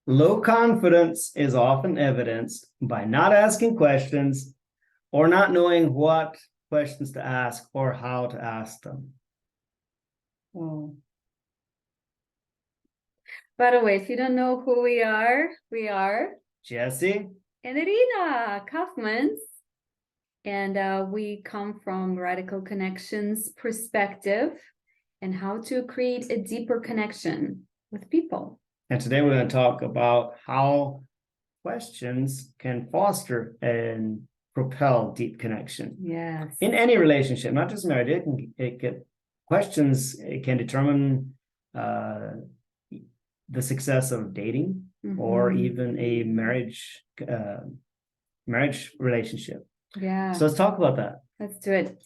Low confidence is often evidenced by not asking questions or not knowing what questions to ask or how to ask them. Oh. By the way, if you don't know who we are Jesse? and Irina Kaufmans. And we come from Radical Connections perspective and how to create a deeper connection with people. And today we're going to talk about how questions can foster and propel deep connection. Yes. In any relationship, not just marriage. Questions can determine the success of dating or even a marriage relationship. Yeah. So let's talk about that. Let's do it.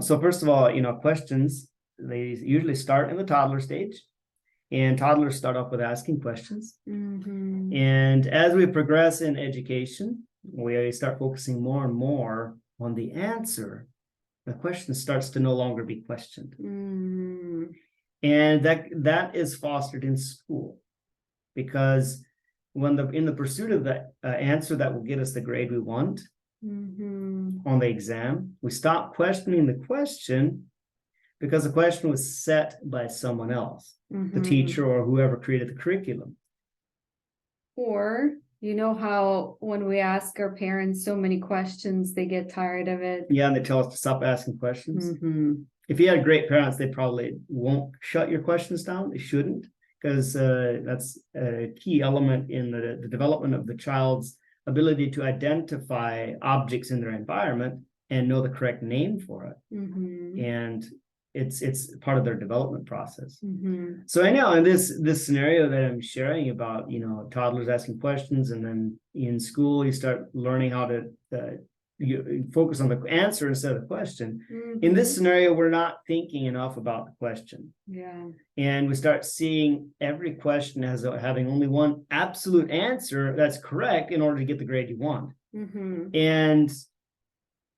So first of all, questions, they usually start in the toddler stage. And toddlers start off with asking questions. And as we progress in education, we start focusing more and more on the answer. The question starts to no longer be questioned. And that is fostered in school, because when in the pursuit of the answer that will get us the grade we want on the exam, we stop questioning the question, because the question was set by someone else, the teacher or whoever created the curriculum. Or, how when we ask our parents so many questions, they get tired of it. Yeah, and they tell us to stop asking questions. If you had great parents, they probably won't shut your questions down. They shouldn't, because that's a key element in the development of the child's ability to identify objects in their environment and know the correct name for it. And it's part of their development process. So anyhow, in this scenario that I'm sharing about, toddlers asking questions, and then in school you start learning how to you focus on the answer instead of the question. In this scenario, we're not thinking enough about the question. Yeah. And we start seeing every question as having only one absolute answer that's correct in order to get the grade you want. And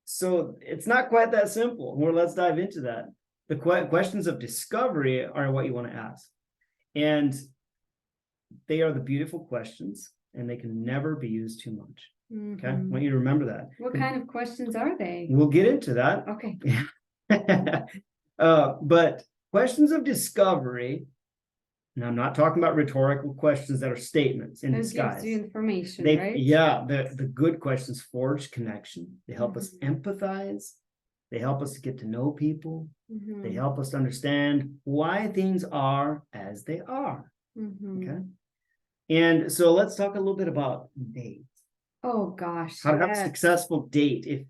so it's not quite that simple. Well, let's dive into that. The questions of discovery are what you want to ask. And they are the beautiful questions, and they can never be used too much. Okay, I want you to remember that. What kind of questions are they? We'll get into that. Okay. But questions of discovery, and I'm not talking about rhetorical questions that are statements in disguise. Gives you information, right? Yeah, the good questions forge connection. They help us empathize. They help us to get to know people. They help us to understand why things are as they are. Okay. And so let's talk a little bit about dates. Oh gosh. How to have a successful date.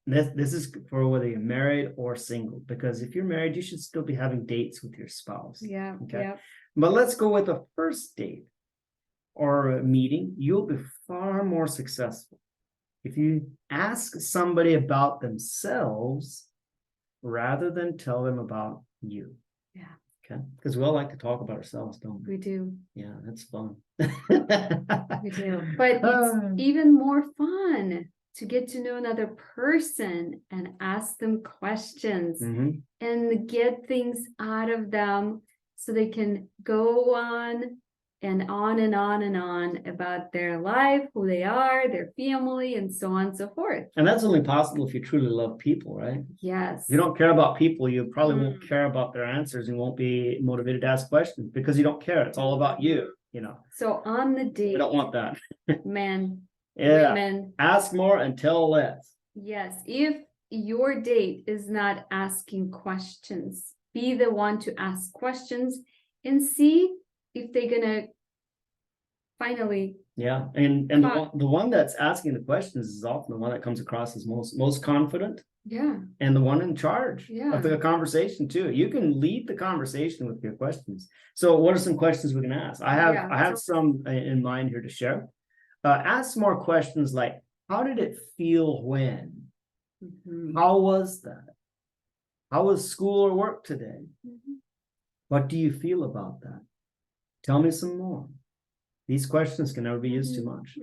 This is for whether you're married or single, because if you're married, you should still be having dates with your spouse. Yeah. Okay. Yeah. But let's go with a first date or a meeting. You'll be far more successful if you ask somebody about themselves rather than tell them about you. Yeah. Okay. Because we all like to talk about ourselves, don't we? We do. Yeah, that's fun. We do. But it's even more fun to get to know another person and ask them questions and get things out of them, so they can go on and on and on and on about their life, who they are, their family, and so on and so forth. And that's only possible if you truly love people, right? Yes. If you don't care about people, you probably won't care about their answers and won't be motivated to ask questions, because you don't care. It's all about you, So on the date, we don't want that. men, Yeah. women. Ask more and tell less. Yes. If your date is not asking questions, be the one to ask questions and see if they're gonna finally. Yeah, and the one that's asking the questions is often the one that comes across as most confident. Yeah. And the one in charge of the Yeah. conversation too. You can lead the conversation with your questions. So what are some questions we can ask? I have some in mind here to share. Ask more questions like, how did it feel when? How was that? How was school or work today? What do you feel about that? Tell me some more. These questions can never be used too much.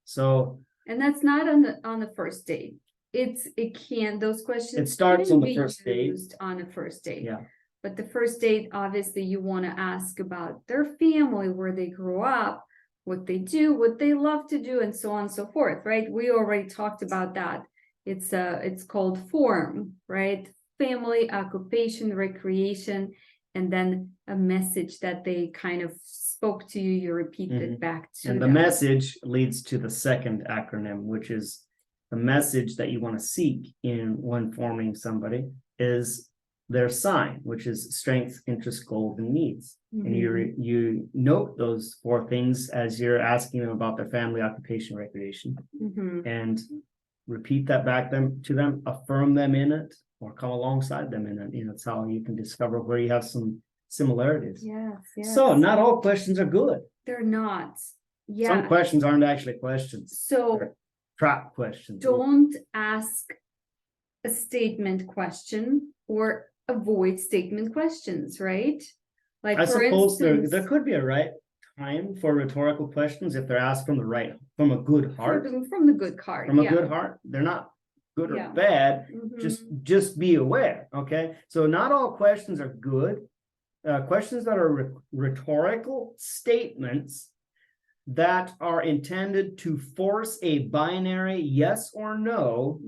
So, and that's not on the first date. Those questions. It starts on the first date. On a first date. Yeah. But the first date, obviously, you want to ask about their family, where they grew up, what they do, what they love to do, and so on and so forth, right? We already talked about that. It's called form, right? Family, occupation, recreation, and then a message that they kind of spoke to you, you repeat it back to and the them. message leads to the second acronym, which is the message that you want to seek in when forming somebody is their sign, which is strength, interest, goals, and needs. And you note those 4 things as you're asking them about their family, occupation, recreation, and repeat that back to them, affirm them in it, or come alongside them in it. That's how you can discover where you have some similarities. Yes. So not all questions are good. They're not. Yeah. Some questions aren't actually questions. So they're trap questions. Don't ask a statement question or avoid statement questions, right? Like, I for suppose instance, there could be a right time for rhetorical questions if they're asked from a good heart. From the good heart. From a good heart. They're not good or bad. Just be aware. Okay. So not all questions are good. Questions that are rhetorical statements that are intended to force a binary yes or no,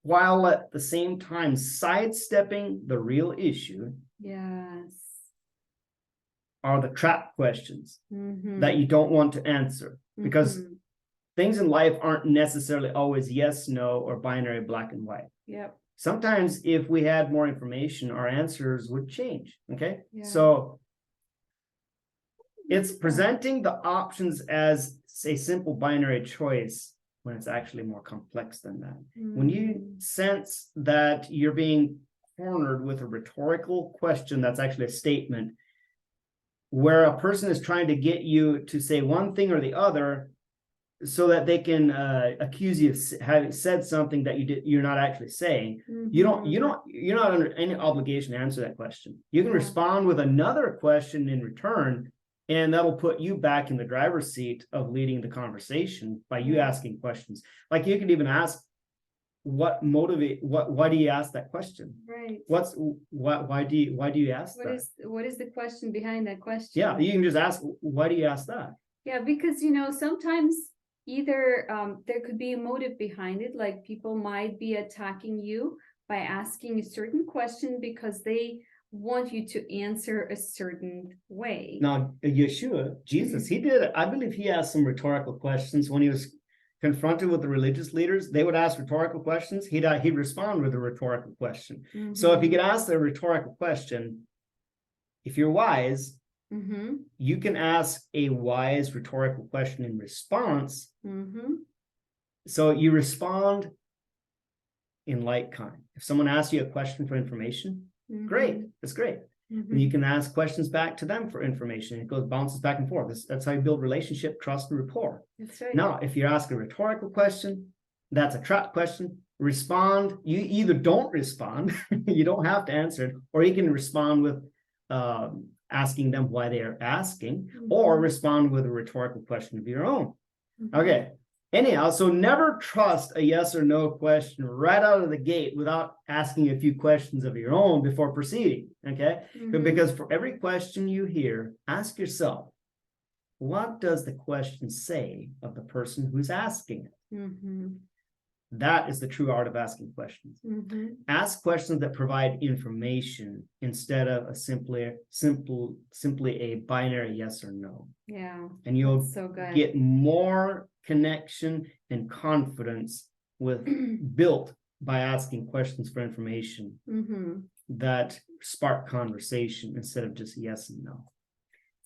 while at the same time sidestepping the real issue. Yes. Are the trap questions that you don't want to answer, because things in life aren't necessarily always yes, no, or binary black and white. Yep. Sometimes if we had more information, our answers would change. Okay. So it's presenting the options as a simple binary choice when it's actually more complex than that. When you sense that you're being cornered with a rhetorical question that's actually a statement, where a person is trying to get you to say one thing or the other so that they can accuse you of having said something that you're not actually saying. You're not under any obligation to answer that question. You can respond with another question in return, and that'll put you back in the driver's seat of leading the conversation by you asking questions. Like, you can even ask, why do you ask that question? Right. Why do you ask that? What is the question behind that question? Yeah, you can just ask, why do you ask that? Yeah, because sometimes either there could be a motive behind it, like people might be attacking you by asking a certain question because they want you to answer a certain way. Now, Yeshua, Jesus, I believe he asked some rhetorical questions when he was confronted with the religious leaders. They would ask rhetorical questions. He'd respond with a rhetorical question. So if he could ask a rhetorical question, if you're wise, you can ask a wise rhetorical question in response. So you respond in like kind. If someone asks you a question for information, great, that's great. And you can ask questions back to them for information. It bounces back and forth. That's how you build relationship, trust, and rapport. That's right. Now, if you ask a rhetorical question, that's a trap question. Respond. You either don't respond, you don't have to answer it, or you can respond with asking them why they are asking, or respond with a rhetorical question of your own. Okay. Anyhow, so never trust a yes or no question right out of the gate without asking a few questions of your own before proceeding. Okay. Because for every question you hear, ask yourself, what does the question say of the person who's asking it? That is the true art of asking questions. Ask questions that provide information instead of a simply a binary yes or no. Yeah. And you'll get more connection and confidence built by asking questions for information that spark conversation instead of just yes and no.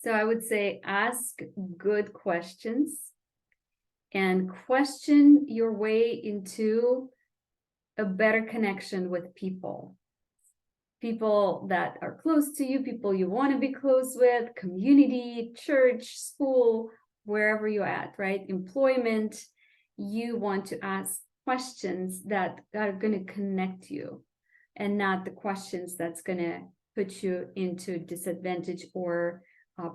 So I would say ask good questions and question your way into a better connection with people that are close to you, people you want to be close with, community, church, school, wherever you're at, right? Employment. You want to ask questions that are going to connect you, and not the questions that's going to put you into disadvantage or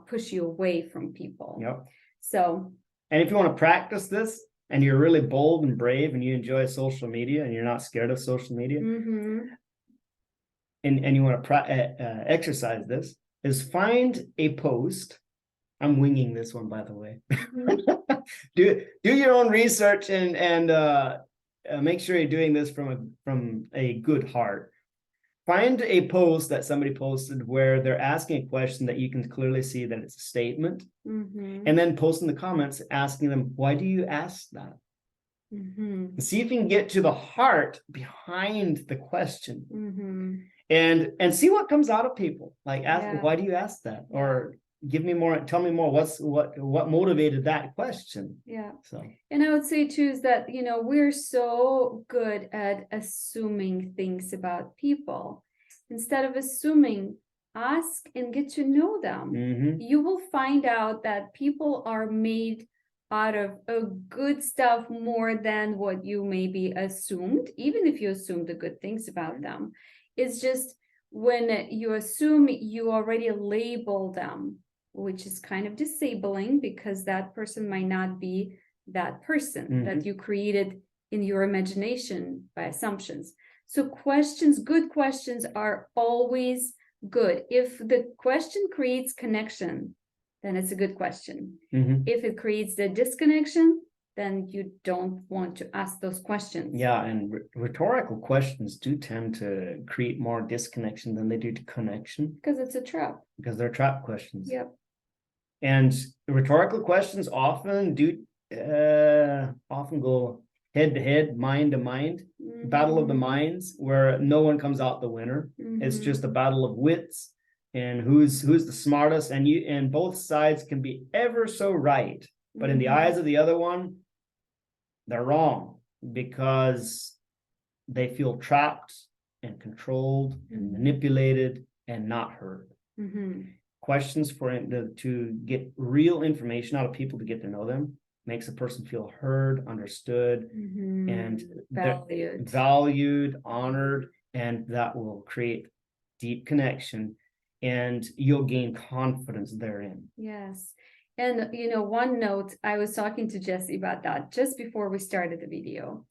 push you away from people. Yep. So, and if you want to practice this and you're really bold and brave and you enjoy social media and you're not scared of social media, and you want to exercise this, is find a post I'm winging this one, by the way. Do your own research and make sure you're doing this from a good heart. Find a post that somebody posted where they're asking a question that you can clearly see that it's a statement, and then post in the comments asking them, why do you ask that? See if you can get to the heart behind the question, and see what comes out of people. Like, ask, why do you ask that? Or give me more, tell me more, what motivated that question. So, and I would say too is that, you know, we're so good at assuming things about people. Instead of assuming, ask and get to know them. You will find out that people are made out of good stuff more than what you maybe assumed, even if you assumed the good things about them. It's just when you assume, you already label them, which is kind of disabling, because that person might not be that person that you created in your imagination by assumptions. So questions, good questions, are always good. If the question creates connection, then it's a good question. If it creates the disconnection, then you don't want to ask those questions. Yeah, and rhetorical questions do tend to create more disconnection than they do to connection. Because it's a trap. Because they're trap questions. Yep. And rhetorical questions often go head to head, mind to mind, battle of the minds, where no one comes out the winner. It's just a battle of wits and who's the smartest, and both sides can be ever so right, but in the eyes of the other one, they're wrong, because they feel trapped and controlled and manipulated and not heard. Questions to get real information out of people, to get to know them, makes a person feel heard, understood, and valued, honored, and that will create deep connection, and you'll gain confidence therein. Yes. And, you know, one note, I was talking to Jesse about that just before we started the video,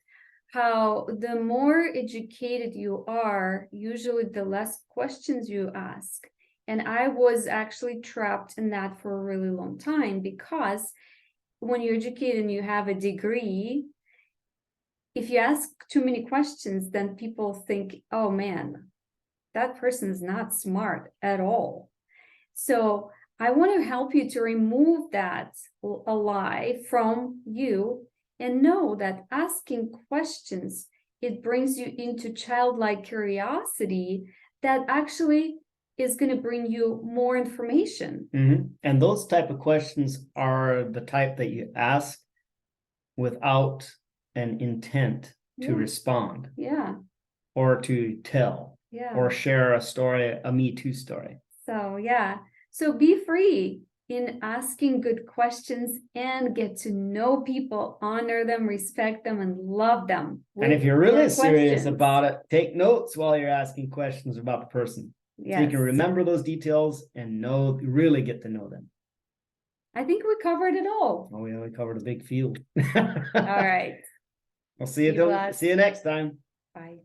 how the more educated you are, usually the less questions you ask. And I was actually trapped in that for a really long time, because when you're educated and you have a degree, if you ask too many questions, then people think, oh man, that person is not smart at all. So I want to help you to remove that lie from you, and know that asking questions, it brings you into childlike curiosity that actually is going to bring you more information. And those type of questions are the type that you ask without an intent to respond. Or to tell. Or share a story, a Me Too story. So be free in asking good questions and get to know people, honor them, respect them, and love them. And if you're really serious about it, take notes while you're asking questions about the person. So you can remember those details and really get to know them. I think we covered it all. Oh, we covered a big field. All right. I'll see you next time. Bye.